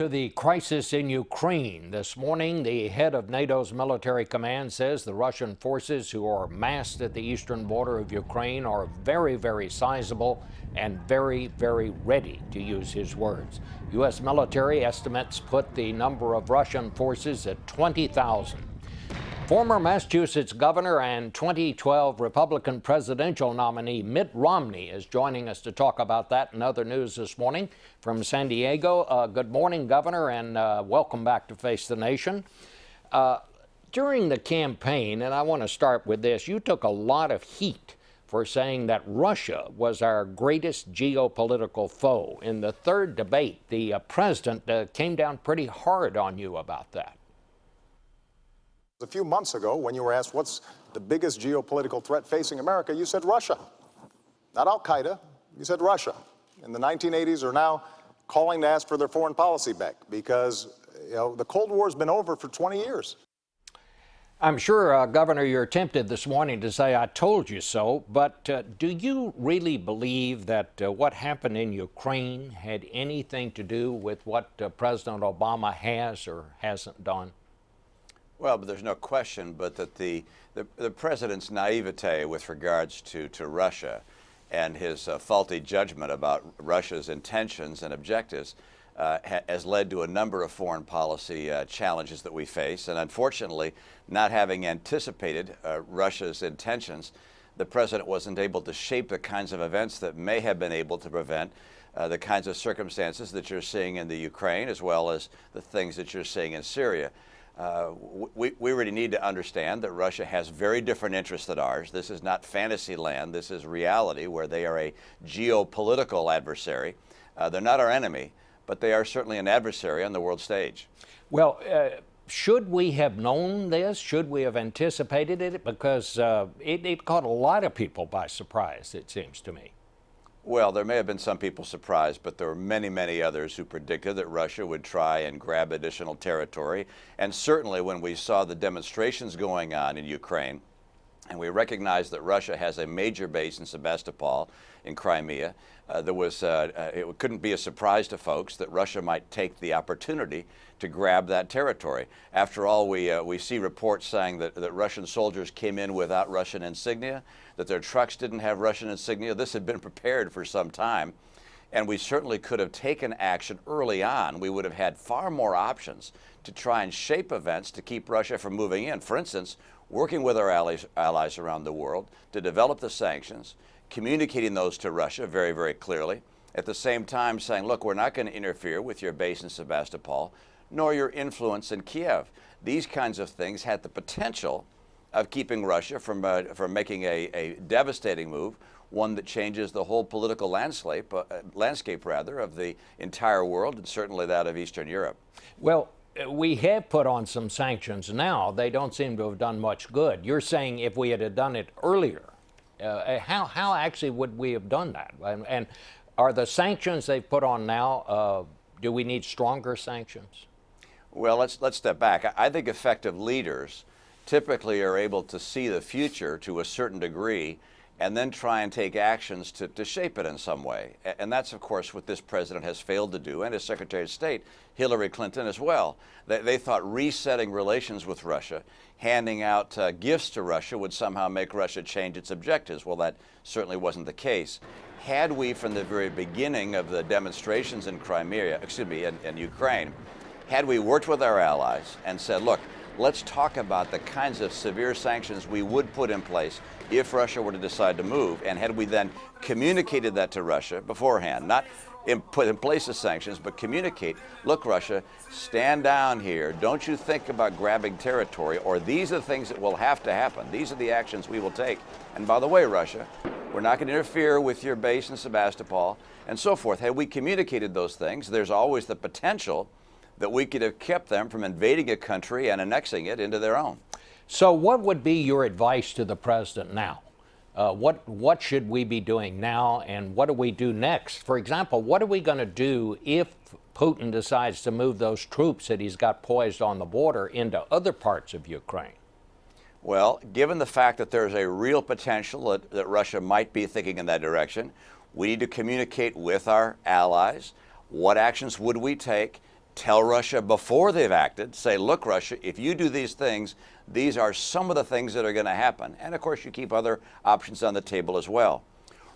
To the crisis in Ukraine. This morning, the head of NATO's military command says the Russian forces who are massed at the eastern border of Ukraine are very, very sizable and very, very ready, to use his words. U.S. military estimates put the number of Russian forces at 20,000. Former Massachusetts governor and 2012 Republican presidential nominee Mitt Romney is joining us to talk about that and other news this morning from San Diego. Good morning, Governor, and welcome back to Face the Nation. During the campaign, and I want to start with this, you took a lot of heat for saying that Russia was our greatest geopolitical foe. In the third debate, the president came down pretty hard on you about that. A few months ago, when you were asked what's the biggest geopolitical threat facing America, you said Russia. Not Al-Qaeda, you said Russia. In the 1980s are now calling to ask for their foreign policy back because, the Cold War has been over for 20 years. I'm sure, Governor, you're tempted this morning to say, I told you so, but do you really believe that what happened in Ukraine had anything to do with what President Obama has or hasn't done? Well, but there's no question but that the president's naivete with regards to Russia and his faulty judgment about Russia's intentions and objectives has led to a number of foreign policy challenges that we face. And unfortunately, not having anticipated Russia's intentions, the president wasn't able to shape the kinds of events that may have been able to prevent the kinds of circumstances that you're seeing in the Ukraine, as well as the things that you're seeing in Syria. We really need to understand that Russia has very different interests than ours. This is not fantasy land. This is reality, where they are a geopolitical adversary. They're not our enemy, but they are certainly an adversary on the world stage. Well, should we have known this? Should we have anticipated it? Because it caught a lot of people by surprise, it seems to me. Well, there may have been some people surprised, but there were many, many others who predicted that Russia would try and grab additional territory. And certainly when we saw the demonstrations going on in Ukraine, and we recognized that Russia has a major base in Sebastopol in Crimea, it couldn't be a surprise to folks that Russia might take the opportunity to grab that territory. After all, we see reports saying that Russian soldiers came in without Russian insignia, that their trucks didn't have Russian insignia. This had been prepared for some time, and we certainly could have taken action early on. We would have had far more options to try and shape events to keep Russia from moving in. For instance, working with our allies around the world to develop the sanctions, communicating those to Russia very, very clearly, at the same time saying, look, we're not going to interfere with your base in Sebastopol, nor your influence in Kiev. These kinds of things had the potential of keeping Russia from making a devastating move, one that changes the whole political landscape of the entire world, and certainly that of Eastern Europe. Well, we have put on some sanctions now. They don't seem to have done much good. You're saying if we had done it earlier, how actually would we have done that? And are the sanctions they've put on now, do we need stronger sanctions? Well, let's step back. I think effective leaders typically are able to see the future to a certain degree and then try and take actions to shape it in some way. And that's, of course, what this president has failed to do, and his Secretary of State, Hillary Clinton, as well. They thought resetting relations with Russia, handing out gifts to Russia would somehow make Russia change its objectives. Well, that certainly wasn't the case. Had we, from the very beginning of the demonstrations in in Ukraine, had we worked with our allies and said, look, let's talk about the kinds of severe sanctions we would put in place if Russia were to decide to move, and had we then communicated that to Russia beforehand, not put in place the sanctions, but communicate, look, Russia, stand down here. Don't you think about grabbing territory, or these are the things that will have to happen. These are the actions we will take. And by the way, Russia, we're not going to interfere with your base in Sebastopol, and so forth. Had we communicated those things, there's always the potential that we could have kept them from invading a country and annexing it into their own. So what would be your advice to the president now? What should we be doing now, and what do we do next? For example, what are we going to do if Putin decides to move those troops that he's got poised on the border into other parts of Ukraine? Well, given the fact that there's a real potential that Russia might be thinking in that direction, we need to communicate with our allies. What actions would we take Tell Russia before they've acted, say, look, Russia, if you do these things, these are some of the things that are going to happen. And of course, you keep other options on the table as well.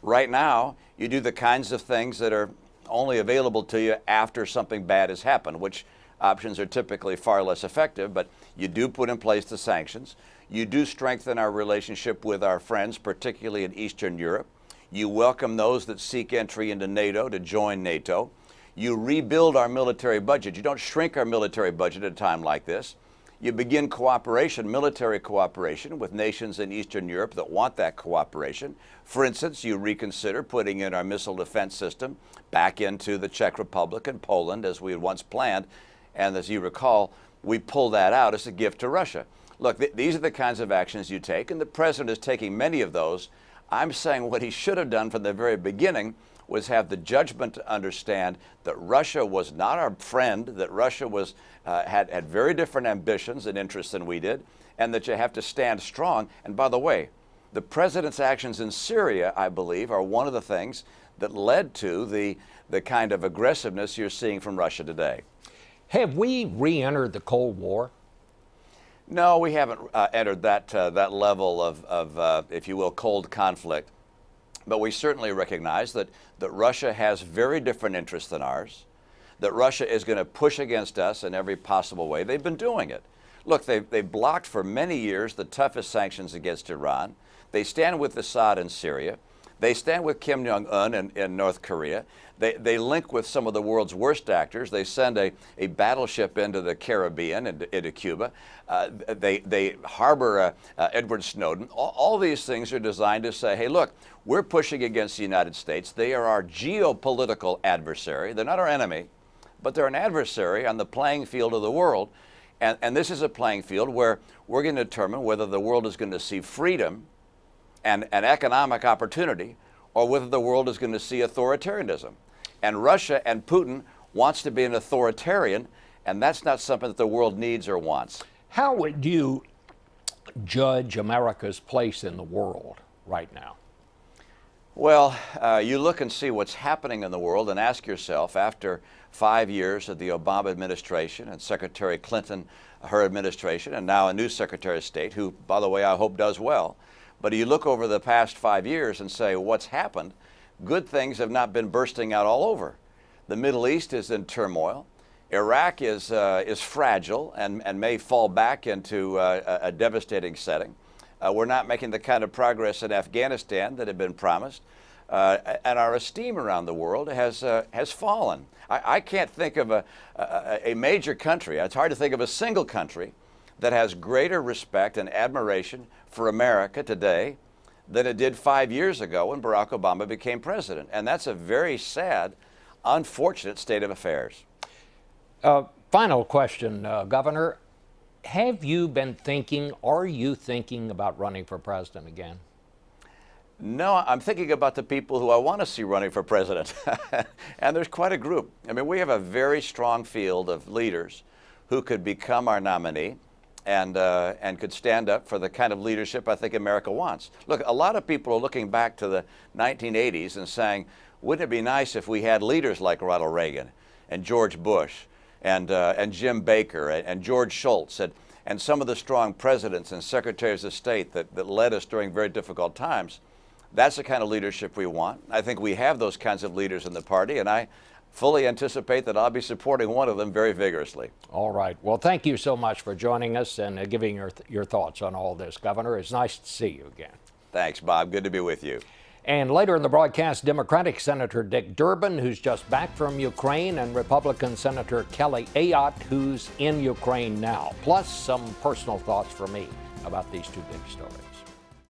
Right now, you do the kinds of things that are only available to you after something bad has happened, which options are typically far less effective, but you do put in place the sanctions. You do strengthen our relationship with our friends, particularly in Eastern Europe. You welcome those that seek entry into NATO to join NATO. You rebuild our military budget. You don't shrink our military budget at a time like this. You begin cooperation, military cooperation with nations in Eastern Europe that want that cooperation. For instance, you reconsider putting in our missile defense system back into the Czech Republic and Poland as we had once planned. And as you recall, we pulled that out as a gift to Russia. Look, these are the kinds of actions you take, and the president is taking many of those. I'm saying what he should have done from the very beginning was have the judgment to understand that Russia was not our friend, that Russia was had very different ambitions and interests than we did, and that you have to stand strong. And by the way, the president's actions in Syria, I believe, are one of the things that led to the kind of aggressiveness you're seeing from Russia today. Have we re-entered the Cold War? No, we haven't entered that level of if you will, cold conflict. But we certainly recognize that Russia has very different interests than ours, that Russia is going to push against us in every possible way. They've been doing it. Look, they blocked for many years the toughest sanctions against Iran. They stand with Assad in Syria. They stand with Kim Jong-un in North Korea. They link with some of the world's worst actors. They send a battleship into the Caribbean, into Cuba. They harbor Edward Snowden. All these things are designed to say, hey, look, we're pushing against the United States. They are our geopolitical adversary. They're not our enemy, but they're an adversary on the playing field of the world. And this is a playing field where we're going to determine whether the world is going to see freedom and economic opportunity, or whether the world is going to see authoritarianism. And Russia and Putin wants to be an authoritarian, and that's not something that the world needs or wants. How would you judge America's place in the world right now? Well, you look and see what's happening in the world and ask yourself, after 5 years of the Obama administration and Secretary Clinton, her administration, and now a new Secretary of State, who, by the way, I hope does well. But you look over the past 5 years and say, what's happened? Good things have not been bursting out all over. The Middle East is in turmoil. Iraq is fragile and may fall back into a devastating setting. We're not making the kind of progress in Afghanistan that had been promised. And our esteem around the world has fallen. I can't think of a major country. It's hard to think of a single country that has greater respect and admiration for America today than it did 5 years ago when Barack Obama became president. And that's a very sad, unfortunate state of affairs. Final question, Governor. Have you been thinking, are you thinking about running for president again? No, I'm thinking about the people who I want to see running for president. And there's quite a group. I mean, we have a very strong field of leaders who could become our nominee and could stand up for the kind of leadership I think America wants. Look, a lot of people are looking back to the 1980s and saying, wouldn't it be nice if we had leaders like Ronald Reagan and George Bush and Jim Baker and George Shultz and some of the strong presidents and secretaries of state that led us during very difficult times. That's the kind of leadership we want. I think we have those kinds of leaders in the party, and I fully anticipate that I'll be supporting one of them very vigorously. All right. Well, thank you so much for joining us and giving your thoughts on all this, Governor. It's nice to see you again. Thanks, Bob. Good to be with you. And later in the broadcast, Democratic Senator Dick Durbin, who's just back from Ukraine, and Republican Senator Kelly Ayotte, who's in Ukraine now, plus some personal thoughts from me about these two big stories.